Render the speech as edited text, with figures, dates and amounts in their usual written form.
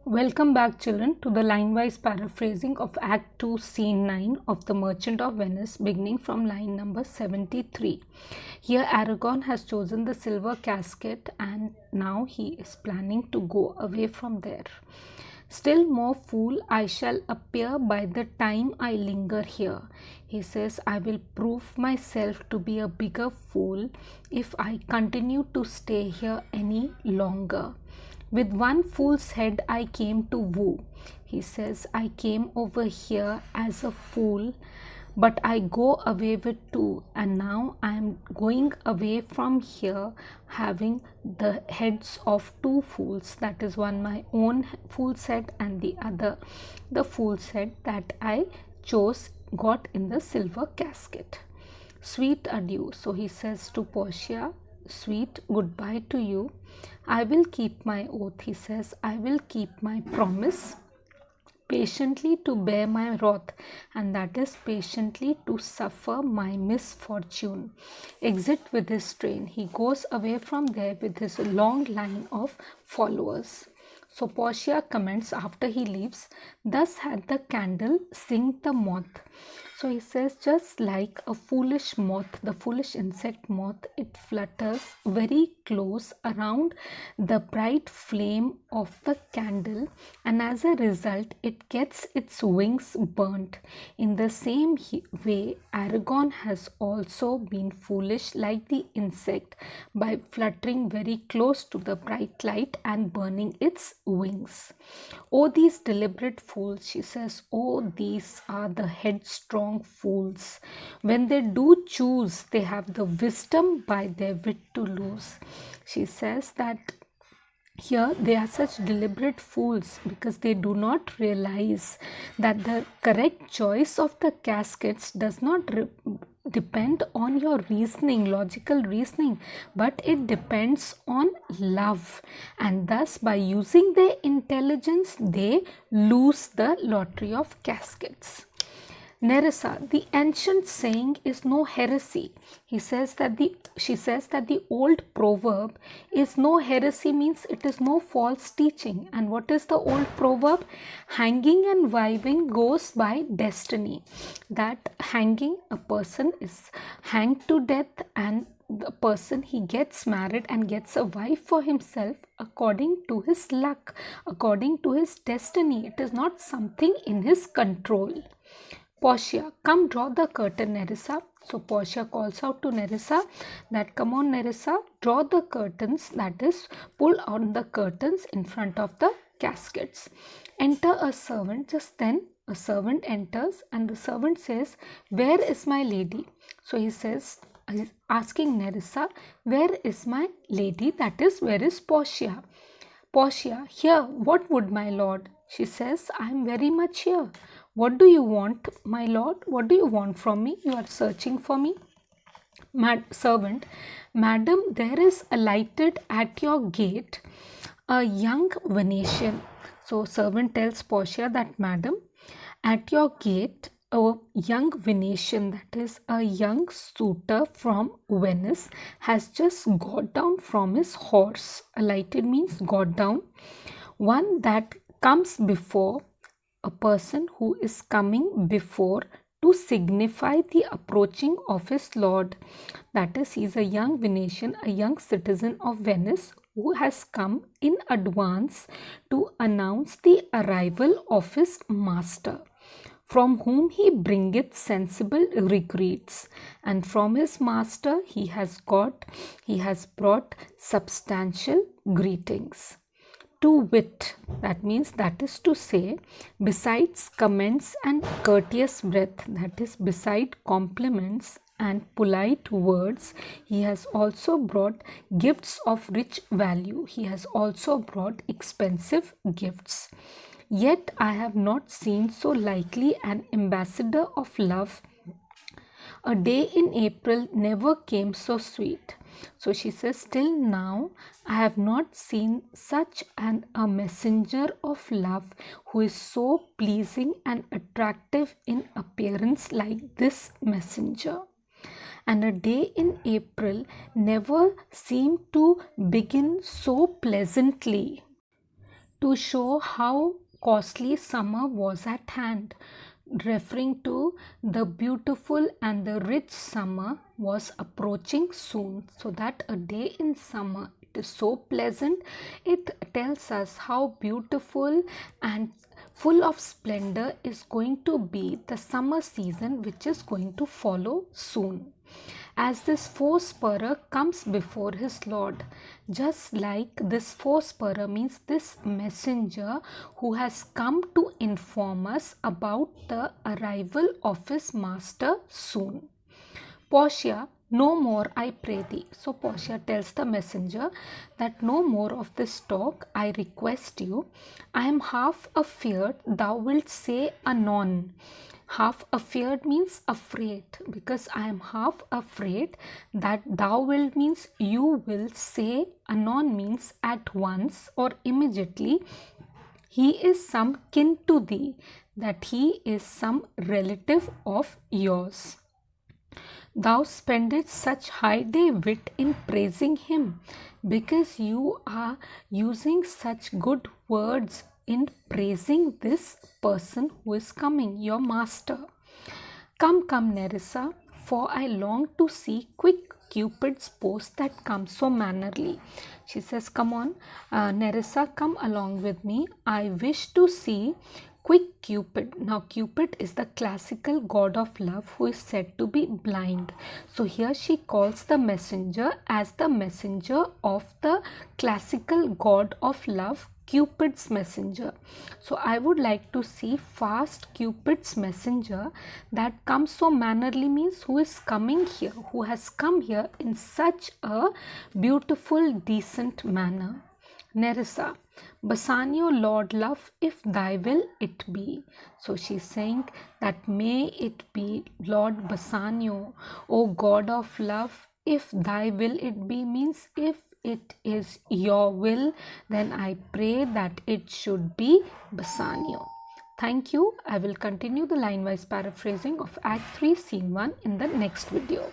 Welcome back, children, to the line-wise paraphrasing of Act 2, Scene 9 of The Merchant of Venice, beginning from line number 73. Here, Aragon has chosen the silver casket and now he is planning to go away from there. Still more fool I shall appear by the time I linger here. He says, I will prove myself to be a bigger fool if I continue to stay here any longer. With one fool's head I came to woo. He says, I came over here as a fool, but I go away with two, and now I am going away from here having the heads of two fools. That is one my own fool's head and the other the fool's head that I got in the silver casket. Sweet adieu. So he says to Portia, sweet goodbye to you. I will keep my oath, he says. I will keep my promise patiently to bear my wrath, and that is patiently to suffer my misfortune. Exit with his train. He goes away from there with his long line of followers. So Portia comments after he leaves, thus had the candle sing the moth. So he says, just like a foolish moth, the foolish insect moth, it flutters very close around the bright flame of the candle, and as a result it gets its wings burnt. In the same way, Aragon has also been foolish like the insect by fluttering very close to the bright light and burning its wings. Oh, these deliberate fools, she says, oh, these are the headstrong fools. When they do choose, they have the wisdom by their wit to lose. She says that here they are such deliberate fools because they do not realize that the correct choice of the caskets does not depend on your reasoning, logical reasoning, but it depends on love, and thus by using their intelligence they lose the lottery of caskets. Nerissa, the ancient saying is no heresy. She says that the old proverb is no heresy, means it is no false teaching. And what is the old proverb? Hanging and wiving goes by destiny. That hanging, a person is hanged to death, and the person, he gets married and gets a wife for himself according to his luck, according to his destiny. It is not something in his control. Portia, come draw the curtain, Nerissa. So Portia calls out to Nerissa that, come on Nerissa, draw the curtains, that is, pull on the curtains in front of the caskets. Enter a servant. Just then a servant enters and the servant says, where is my lady? So he says, asking Nerissa, where is my lady? That is, where is Portia? Portia, here, what would my lord? She says, I am very much here. What do you want, my lord? What do you want from me? You are searching for me? Servant, madam, there is alighted at your gate a young Venetian. So servant tells Portia that, madam, at your gate a young Venetian, that is a young suitor from Venice, has just got down from his horse. Alighted means got down. One that comes before, a person who is coming before to signify the approaching of his lord. That is, he is a young Venetian, a young citizen of Venice who has come in advance to announce the arrival of his master, from whom he bringeth sensible regrets, and from his master he has brought substantial greetings. To wit, that means, that is to say, besides comments and courteous breath, that is, beside compliments and polite words, he has also brought gifts of rich value. He has also brought expensive gifts. Yet I have not seen so likely an ambassador of love. A day in April never came so sweet. So she says, till now I have not seen such a messenger of love who is so pleasing and attractive in appearance like this messenger. And a day in April never seemed to begin so pleasantly. to show how costly summer was at hand, referring to the beautiful and the rich summer was approaching soon. So that a day in summer, it is so pleasant. It tells us how beautiful and full of splendor is going to be the summer season, which is going to follow soon. As this force-bearer comes before his Lord, just like this force-bearer means this messenger who has come to inform us about the arrival of his master soon. Portia, no more, I pray thee. So Portia tells the messenger that no more of this talk, I request you. I am half afeard thou wilt say anon. Half afeard means afraid, because I am half afraid that thou wilt means you will say, anon means at once or immediately. He is some kin to thee, that he is some relative of yours. Thou spendest such high day wit in praising him, because you are using such good words in praising this person who is coming, your master. Come, come, Nerissa, for I long to see quick Cupid's post that comes so mannerly. She says, come on, Nerissa, come along with me. I wish to see quick Cupid. Now Cupid is the classical god of love who is said to be blind. So here she calls the messenger as the messenger of the classical god of love, Cupid's messenger. So I would like to see fast Cupid's messenger that comes so mannerly means who is coming here, who has come here in such a beautiful, decent manner. Nerissa, Bassanio, Lord love, if thy will it be. So she's saying that may it be Lord Bassanio, O God of love, if thy will it be means if it is your will, then I pray that it should be Bassanio. Thank you. I will continue the line-wise paraphrasing of Act 3, Scene 1 in the next video.